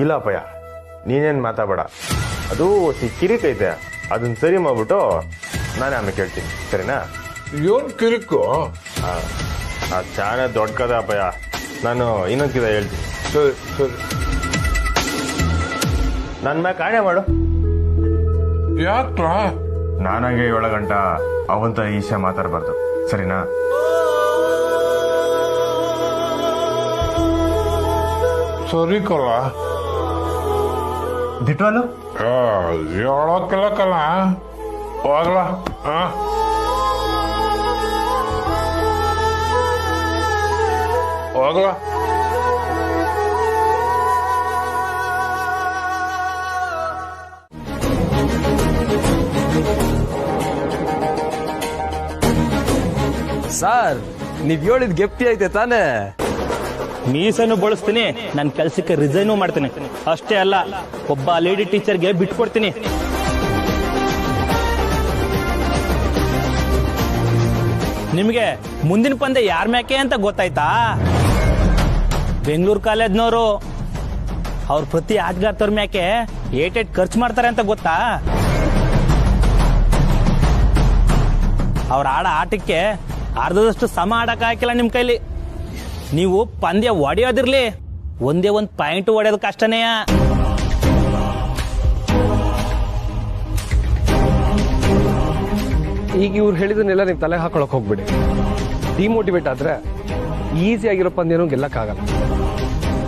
[SPEAKER 6] ಇಲ್ಲ ಅಪ್ಪಯ್ಯ, ನೀನೇನು ಮಾತಾಡಬೇಡ. ಅದು ಕಿರಿಕೈತೆ, ಅದನ್ನ ಸರಿ ಮಾಡ್ಬಿಟ್ಟು ನಾನೇ ಆಮೇಲೆ ಕೇಳ್ತೀನಿ, ಸರಿನಾ?
[SPEAKER 14] ಏನ್ ಕಿರಿಕು?
[SPEAKER 6] ಅದು ಚಾನೆ ದೊಡ್ಡ ಕದ ಅಪ್ಪಯ್ಯ, ನಾನು ಇನ್ನೊಂದ್ಕಿದ ಹೇಳ್ತೀನಿ.
[SPEAKER 14] ಸರಿ ಸರಿ,
[SPEAKER 6] ನನ್ನ ಮ್ಯಾಗ ಕಾಣೆ ಮಾಡು.
[SPEAKER 14] ಯಾಕ
[SPEAKER 6] ನಾನಾಗೆ 7 ಗಂಟ ಅವಂತ ಈಶಾ ಮಾತಾಡಬಾರ್ದು, ಸರಿನಾ?
[SPEAKER 14] ಸರಿ ಕಲ್ಲ.
[SPEAKER 6] ದಿಟ್ವಾಲು
[SPEAKER 14] ಹೇಳಕ್ಕಿಲ್ಲ ಕಲ್ಲ, ಹೋಗ್ಲ. ಹೋಗ್ಲ.
[SPEAKER 8] ಸರ್, ನೀವ್ ಹೇಳಿದ್ ಗೆಪ್ತಿ ಐತೆ ತಾನೇ?
[SPEAKER 15] ಮೀಸನ್ನು ಬಳಸ್ತೀನಿ, ನನ್ನ ಕೆಲ್ಸಕ್ಕೆ ರಿಸೈನು ಮಾಡ್ತೀನಿ. ಅಷ್ಟೇ ಅಲ್ಲ, ಒಬ್ಬ ಲೇಡಿ ಟೀಚರ್ಗೆ ಬಿಟ್ಕೊಡ್ತೀನಿ. ನಿಮಗೆ ಮುಂದಿನ ಪಂದ್ಯ ಯಾರ ಮ್ಯಾಕೆ ಅಂತ ಗೊತ್ತಾಯ್ತಾ? ಬೆಂಗಳೂರು ಕಾಲೇಜ್ನವರು ಅವ್ರ ಪ್ರತಿ ಆಟಗಾರ್ತರ ಮ್ಯಾಕೆ ಏಟೇಟ್ ಖರ್ಚು ಮಾಡ್ತಾರೆ ಅಂತ ಗೊತ್ತಾ? ಅವ್ರ ಆಟಕ್ಕೆ ಅರ್ಧದಷ್ಟು ಸಮ ಆಡಕ್ ಹಾಕಿಲ್ಲ ನಿಮ್ ಕೈಲಿ. ನೀವು ಪಂದ್ಯ ಹೊಡೆಯೋದಿರ್ಲಿ, ಒಂದೇ ಒಂದು ಪಾಯಿಂಟ್ ಹೊಡೆಯೋದು ಕಷ್ಟನೇ.
[SPEAKER 8] ಈಗ ಇವ್ರು ಹೇಳಿದನ್ನೆಲ್ಲ ನೀವು ತಲೆ ಹಾಕೊಳಕ್ ಹೋಗ್ಬಿಡಿ. ಡಿಮೋಟಿವೇಟ್ ಆದ್ರೆ ಈಸಿ ಆಗಿರೋ ಪಂದ್ಯನೂ ಗೆಲ್ಲಕ್ಕಾಗಲ್ಲ.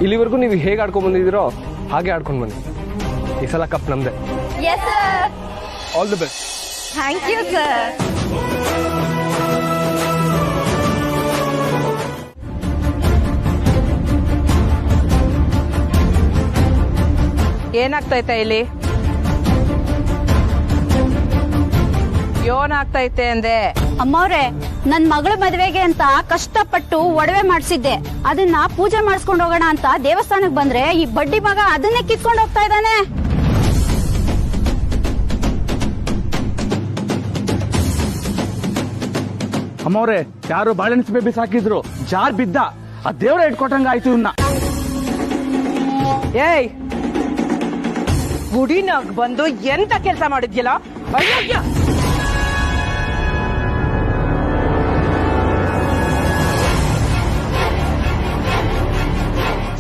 [SPEAKER 8] ಇಲ್ಲಿವರೆಗೂ ನೀವು ಹೇಗೆ ಆಡ್ಕೊಂಡ್ ಬಂದಿದ್ದೀರೋ ಹಾಗೆ ಆಡ್ಕೊಂಡ್ ಬನ್ನಿ. ಈ ಸಲ ಕಪ್ ನಮ್ದೆ. All the best.
[SPEAKER 10] Thank you sir.
[SPEAKER 16] ಏನಾಗ್ತೈತೆ ಇಲ್ಲಿ? ಏನಾಗ್ತೈತೆ ಅಂದೆ?
[SPEAKER 11] ಅಮ್ಮವ್ರೆ, ನನ್ ಮಗಳ ಮದ್ವೆಗೆ ಅಂತ ಕಷ್ಟಪಟ್ಟು ಒಡವೆ ಮಾಡಿಸಿದ್ದೆ. ಅದನ್ನ ಪೂಜೆ ಮಾಡಿಸ್ಕೊಂಡು ಹೋಗೋಣ ಅಂತ ದೇವಸ್ಥಾನಕ್ಕೆ ಬಂದ್ರೆ ಈ ಬಡ್ಡಿ ಮಗ ಅದನ್ನೇ ಕಿತ್ಕೊಂಡು ಹೋಗ್ತಾ ಇದ್ದಾನೆ.
[SPEAKER 15] ಅಮ್ಮವ್ರೆ, ಯಾರು ಬಾಳೆಹಣ್ಣು ಬೇಬಿ ಸಾಕಿದ್ರು, ಜಾರ್ ಬಿದ್ದ. ಆ ದೇವ್ರ ಇಟ್ಕೊಟ್ಟಂಗ ಆಯ್ತು ಇವ್ನ.
[SPEAKER 16] ಏಯ್, ಗುಡಿನಾಗ ಬಂದು ಎಂತ ಕೆಲಸ ಮಾಡಿದ್ಯಲ್ಲ? ಅಯ್ಯಯ್ಯ!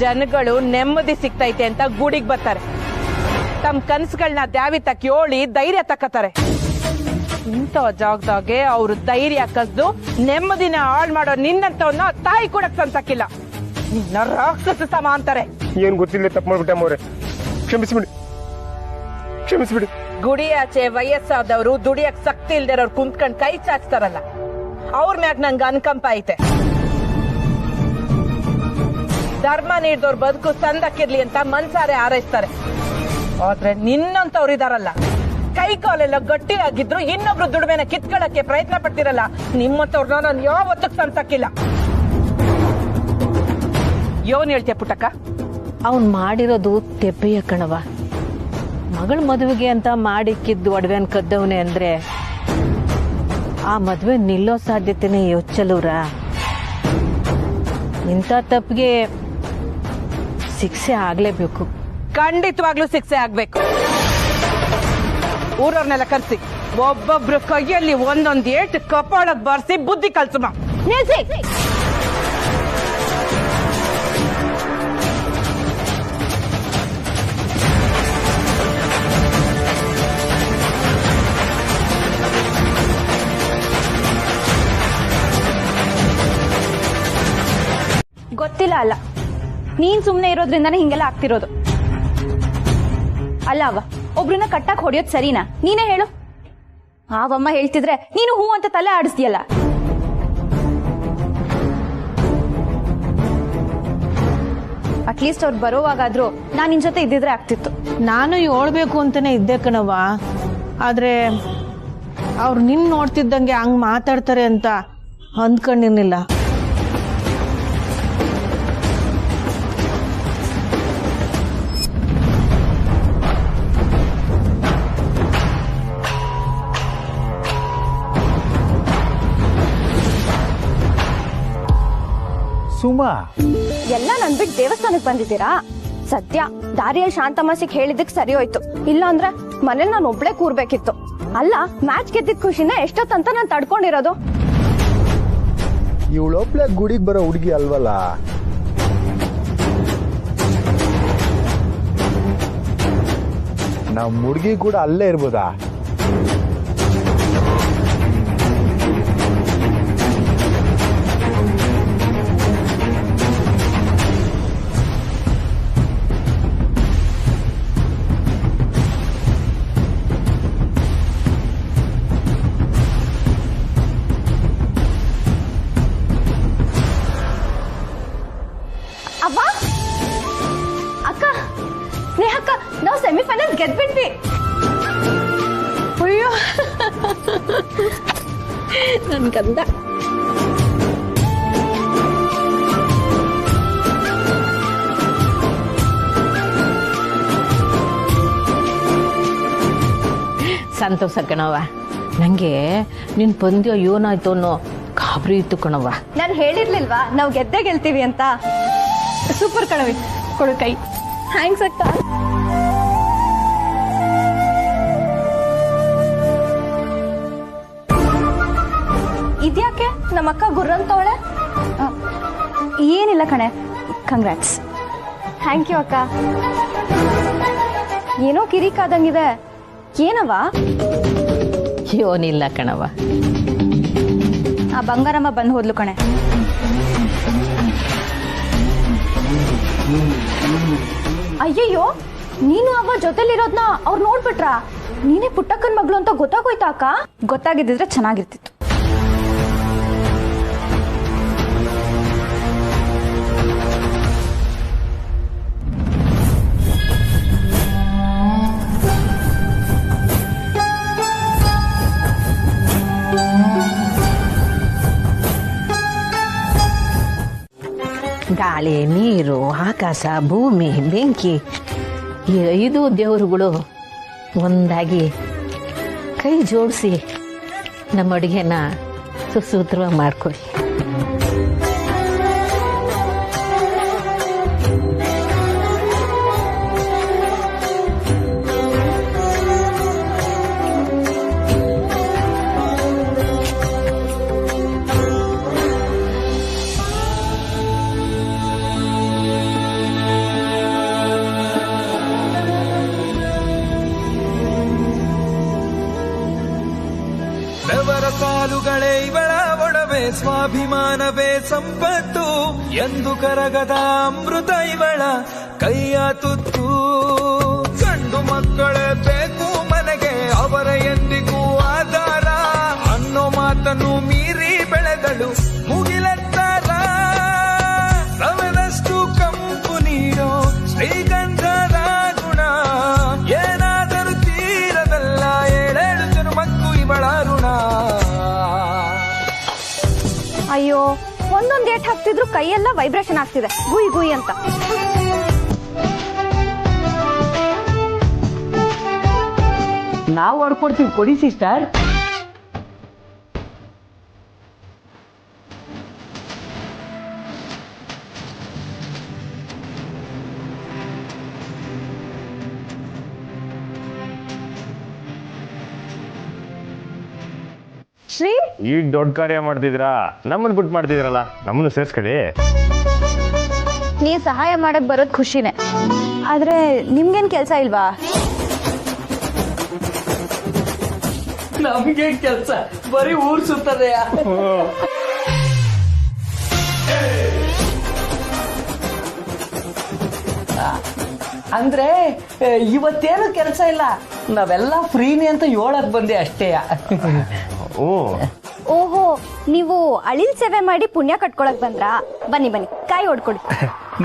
[SPEAKER 16] ಜನಗಳು ನೆಮ್ಮದಿ ಸಿಗ್ತೈತೆ ಅಂತ ಗುಡಿಗೆ ಬರ್ತಾರೆ. ತಮ್ಮ ಕನಸುಗಳನ್ನ ದ್ಯಾವಿ ತಕ್ಕ ಹೇಳಿ ಧೈರ್ಯ ತಕ್ಕತಾರೆ. ಇಂಥ ಜಾಗದಾಗೆ ಅವ್ರು ಧೈರ್ಯ ಕಸ್ದು ನೆಮ್ಮದಿನ ಹಾಳು ಮಾಡೋ ನಿನ್ನಂತವನ್ನ ತಾಯಿ ಕೂಡ ಸಂತಕ್ಕಿಲ್ಲ. ನಿನ್ನ ರಾಕ್ಷಸ ಸಮ ಅಂತಾರೆ.
[SPEAKER 6] ಏನ್ ಗೊತ್ತಿಲ್ಲ, ತಪ್ಪು ಮಾಡ್ಬಿಟ್ಟೆ ಅಮ್ಮವ್ರೆ, ಕ್ಷಮಿಸ್ಬಿಡಿ, ಕ್ಷಮಿಸ್ಬಿಡಿ.
[SPEAKER 16] ಗುಡಿ ಆಚೆ ವಯಸ್ಸಾದವರು ದುಡಿಯಕ್ ಶಕ್ತಿ ಇಲ್ದಿರೋರು ಕುಂತ್ಕೊಂಡ್ ಕೈ ಚಾಚ್ತಾರಲ್ಲ, ಅವ್ರ ಮ್ಯಾಗ ನಂಗೆ ಅನುಕಂಪ ಐತೆ. ಧರ್ಮ ನೀಡ್ದವ್ರ ಬದುಕು ಸಂದಕ್ಕಿರ್ಲಿ ಅಂತ ಮನ್ಸಾರೆ ಹಾರೈಸ್ತಾರೆ. ಆದ್ರೆ ನಿನ್ನಂತವ್ರು ಇದಾರಲ್ಲ, ಕೈ ಕಾಲೆಲ್ಲ ಗಟ್ಟಿ ಆಗಿದ್ರು ಇನ್ನೊಬ್ರು ದುಡಿಮೆನ ಕಿತ್ಕೊಳ್ಳಕ್ಕೆ ಪ್ರಯತ್ನ ಪಡ್ತಿರಲ್ಲ, ನಿಮ್ಮಂತವ್ರನ್ನ ನಾನು ಯಾವತ್ತಕ್ಕೆ ಸಂತಕ್ಕಿಲ್ಲ. ಯೋನ್ ಹೇಳ್ತೀಯ ಪುಟ್ಟಕ್ಕ?
[SPEAKER 2] ಅವನ್ ಮಾಡಿರೋದು ತೆಪ್ಪೆಯ ಕಣವ. ಮಗಳ ಮದುವೆಗೆ ಅಂತ ಮಾಡಿಕ್ಕಿದ್ದು ಒಡವೆನ್ ಕದ್ದವನೆ ಅಂದ್ರೆ ಆ ಮದುವೆ ನಿಲ್ಲೋ ಸಾಧ್ಯತೆನೇ ಯೋಚಲೂರ. ಇಂಥ ತಪ್ಪಿಗೆ ಶಿಕ್ಷೆ ಆಗ್ಲೇಬೇಕು.
[SPEAKER 16] ಖಂಡಿತವಾಗ್ಲೂ ಶಿಕ್ಷೆ ಆಗ್ಬೇಕು. ಊರವ್ರನ್ನೆಲ್ಲ ಕರ್ಸಿ ಒಬ್ಬೊಬ್ರು ಕೈಯಲ್ಲಿ ಒಂದೊಂದ್ ಏಟು ಕಪಾಳಕ್ ಬಾರಿಸಿ ಬುದ್ಧಿ ಕಲ್ಸಮ್ಮ.
[SPEAKER 10] ಗೊತ್ತಿಲ್ಲ ಅಲ್ಲ, ನೀನ್ ಸುಮ್ನೆ ಇರೋದ್ರಿಂದಾನೇ ಹಿಂಗೆಲ್ಲ ಆಗ್ತಿರೋದು. ಅಲ್ಲ ಅವ್ವ, ಒಬ್ರನ್ನ ಕಟ್ಟಕ್ ಹೊಡಿಯೋದ್ ಸರಿನಾ? ನೀನೇ ಹೇಳು. ಆವಮ್ಮ ಹೇಳ್ತಿದ್ರೆ ನೀನು ಹೂ ಅಂತ ತಲೆ ಆಡಿಸ್ತೀಯಲ್ಲ. ಅಟ್ಲೀಸ್ಟ್ ಅವ್ರು ಬರೋವಾಗಾದ್ರೂ ನಾನ್ ನಿನ್ ಜೊತೆ ಇದ್ದಿದ್ರೆ ಆಗ್ತಿತ್ತು.
[SPEAKER 2] ನಾನು ಹೇಳ್ಬೇಕು ಅಂತಾನೆ ಇದ್ದೆ ಕಣವ. ಆದ್ರೆ ಅವ್ರು ನಿನ್ ನೋಡ್ತಿದ್ದಂಗೆ ಹಂಗ್ ಮಾತಾಡ್ತಾರೆ ಅಂತ ಅಂದ್ಕೊಂಡಿರ್ಲಿಲ್ಲ.
[SPEAKER 17] ಸುಮಾ
[SPEAKER 10] ಎಲ್ಲ ನನ್ ಬಿಟ್ಟು ದೇವಸ್ಥಾನಕ್ಕೆ ಬಂದಿದ್ದೀರಾ? ಸದ್ಯ ದಾರಿಯಲ್ಲಿ ಶಾಂತಮಾಸಿಗೆ ಹೇಳಿದಕ್ಕೆ ಸರಿ ಹೋಯ್ತು, ಇಲ್ಲ ಅಂದ್ರೆ ಮನೇಲಿ ನಾನು ಒಬ್ಳೆ ಕೂರ್ಬೇಕಿತ್ತು. ಅಲ್ಲ, ಮ್ಯಾಚ್ ಗೆದ್ದಿದ್ ಖುಷಿನ ಎಷ್ಟೊತ್ತಂತ ನಾನು ತಡ್ಕೊಂಡಿರೋದು.
[SPEAKER 17] ಇವಳೊಬ್ಳೆ ಗುಡಿಗೆ ಬರೋ ಹುಡುಗಿ ಅಲ್ವಲ್ಲ. ನಮ್ಮ ಹುಡುಗಿ ಕೂಡ ಅಲ್ಲೇ ಇರ್ಬೋದಾ?
[SPEAKER 10] ಅವ್ವ, ಅಕ್ಕ, ಸ್ನೇಹಕ್ಕ, ನಾವು ಸೆಮಿಫೈನಲ್ ಗೆದ್ಬಿಟ್ವಿ.
[SPEAKER 2] ಅಯ್ಯೋ ನನ್ ಗಂಧ. ಸಂತೋಷ ಕಣವ. ನಂಗೆ ನಿನ್ ಪಂದ್ಯ ಏನಾಯ್ತು ಅನ್ನೋ ಗಾಬರಿ ಇತ್ತು ಕಣವ.
[SPEAKER 10] ನಾನು ಹೇಳಿರ್ಲಿಲ್ವಾ ನಾವು ಗೆದ್ದೇ ಗೆಲ್ತೀವಿ ಅಂತ. ಸೂಪರ್ ಕಣವಿ, ಕೊಡು ಕೈ. ಥ್ಯಾಂಕ್ಸ್ ಅಕ್ಕ. ಇದ್ಯಾಕೆ ನಮ್ಮ ಅಕ್ಕ ಗುರ್ರಂತವಳೆ? ಏನಿಲ್ಲ ಕಣೆ, ಕಂಗ್ರಾಟ್ಸ್. ಥ್ಯಾಂಕ್ ಯು ಅಕ್ಕ. ಏನೋ ಕಿರಿಕಾದಂಗಿದೆ, ಏನವ?
[SPEAKER 2] ಏನಿಲ್ಲ ಕಣವ.
[SPEAKER 10] ಆ ಬಂಗಾರಮ್ಮ ಬಂದು ಹೋದ್ಲು ಕಣೆ. ಅಯ್ಯಯ್ಯೋ, ನೀನು ಅವ್ವ ಜೊತೆಲಿರೋದ್ನ ಅವ್ರು ನೋಡ್ಬಿಟ್ರ? ನೀನೇ ಪುಟ್ಟಕ್ಕನ್ ಮಗಳು ಅಂತ ಗೊತ್ತಾಗೋಯ್ತಾ ಅಕ್ಕ? ಗೊತ್ತಾಗಿದ್ದಿದ್ರೆ ಚೆನ್ನಾಗಿರ್ತಿತ್ತು.
[SPEAKER 2] ಗಾಳಿ, ನೀರು, ಆಕಾಶ, ಭೂಮಿ, ಬೆಂಕಿ, ಈ 5 ದೇವರುಗಳು ಒಂದಾಗಿ ಕೈ ಜೋಡಿಸಿ ನಮ್ಮ ಅಡುಗೆನ ಸುಸೂತ್ರವಾಗಿ ಮಾಡ್ಕೊಳ್ಳಿ.
[SPEAKER 18] ಬೆವರ ಸಾಲುಗಳೇ ಇವಳ ಒಡವೆ, ಸ್ವಾಭಿಮಾನವೇ ಸಂಪತ್ತು ಎಂದು ಕರಗದ ಅಮೃತ ಇವಳ ಕೈಯ ತುತ್ತು. ಗಂಡು ಮಕ್ಕಳೇ ಬೇಕು ಮನೆಗೆ, ಅವರ ಎಂದಿಗೂ ಆಧಾರ ಅನ್ನೋ ಮಾತನ್ನು ಮೀರಿ ಬೆಳೆದಳು ಮುಗಿಲೆತ್ತರ. ಸವನಷ್ಟು ಕಂಪು ನೀಡೋ ಶ್ರೀಗಂಧದ ಗುಣ, ಏನಾದರೂ ತೀರದಲ್ಲ 7 ಜನ್ಮಕ್ಕೂ ಇವಳ ಋಣ.
[SPEAKER 10] ಅಯ್ಯೋ, ಒಂದೊಂದ್ ಏಟ್ ಹಾಕ್ತಿದ್ರು ಕೈಯೆಲ್ಲ ವೈಬ್ರೇಷನ್ ಆಗ್ತಿದೆ, ಗುಯ್ ಗುಯ್ ಅಂತ.
[SPEAKER 19] ನಾವು ಹೊಡ್ಕೊಡ್ತೀವಿ, ಕೊಡಿ ಸಿಸ್ಟರ್.
[SPEAKER 10] ಶ್ರೀ,
[SPEAKER 6] ಈಗ ದೊಡ್ಡ ಕಾರ್ಯ ಮಾಡ್ತಿದ್ರಾ? ನಮ್ಮನ್ನ ಬಿಟ್ಟು ಮಾಡ್ತಿದ್ರಲ್ಲ, ನಮ್ಮನ್ನು ಸೇರ್ಸ್ಕೊಳ್ಳಿ.
[SPEAKER 10] ನೀವ್ ಸಹಾಯ ಮಾಡಕ್ ಬರೋದ್ ಖುಷಿನೇ, ಆದ್ರೆ ನಿಮ್ಗೇನ್ ಕೆಲ್ಸ ಇಲ್ವಾ?
[SPEAKER 19] ನಮ್ಗೆ ಕೆಲ್ಸ ಬರೀ ಊರ್ ಸುತ್ತದೆಯ. ಅಂದ್ರೆ ಇವತ್ತೇನು ಕೆಲಸ ಇಲ್ಲ, ನಾವೆಲ್ಲ ಫ್ರೀನಿ ಅಂತ ಹೇಳಕ್ ಬಂದೆ ಅಷ್ಟೇ.
[SPEAKER 10] ಓಹೋ, ನೀವು ಅಳಿಲ್ ಸೇವೆ ಮಾಡಿ ಪುಣ್ಯ ಕಟ್ಕೊಳಕ್ ಬಂದ್ರಾ? ಬನ್ನಿ ಬನ್ನಿ, ಕಾಯಿ ಹೊಡ್ಕೊಡಿ.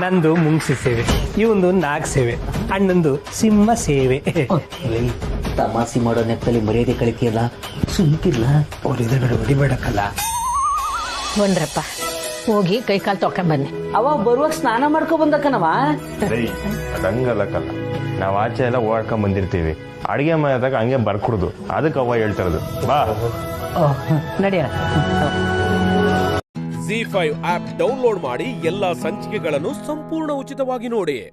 [SPEAKER 15] ನಂದು ಮುಂಗ್ಸಿ ಸೇವೆ, ಇವಂದು ನಾಗ್ ಸೇವೆ, ಅಣ್ಣಂದು ಸಿಂಹ ಸೇವೆ.
[SPEAKER 19] ತಮಾಸಿ ಮಾಡೋ ನೆಪ್ಪಲ್ಲಿ ಮರ್ಯಾದೆ ಕಳಿಕೆಯಲ್ಲ, ಸುಮ್ಕಿಲ್ಲ.
[SPEAKER 15] ಅವ್ರಿದ್ರೆ ಹೊಡಿಬೇಡಕ್ಕಲ್ಲ.
[SPEAKER 2] ಬಂದ್ರಪ್ಪ, ಹೋಗಿ ಕೈ ಕಾಲು ತೊಕೊಂಬನ್ನಿ.
[SPEAKER 19] ಅವ ಬರುವಾಗ ಸ್ನಾನ ಮಾಡ್ಕೊ ಬಂದಕ್ಕನವ.
[SPEAKER 6] ಅದಂಗಲ್ಲಕ್ಕಲ್ಲ, ನಾವ್ ಆಚೆ ಎಲ್ಲ ಓಡ್ಕೊಂಡ್ ಬಂದಿರ್ತೀವಿ, ಅಡಿಗೆ ಮನೆಯಾಗ ಹಂಗೆ ಬರ್ಕೊಡುದು, ಅದಕ್ಕೆ ಅವ್ವ ಹೇಳ್ತಿರೋದು. ಬಾ
[SPEAKER 19] ನಡೆಯ.
[SPEAKER 1] ZEE5 ಆಪ್ ಡೌನ್ಲೋಡ್ ಮಾಡಿ ಎಲ್ಲಾ ಸಂಚಿಕೆಗಳನ್ನು ಸಂಪೂರ್ಣ ಉಚಿತವಾಗಿ ನೋಡಿ.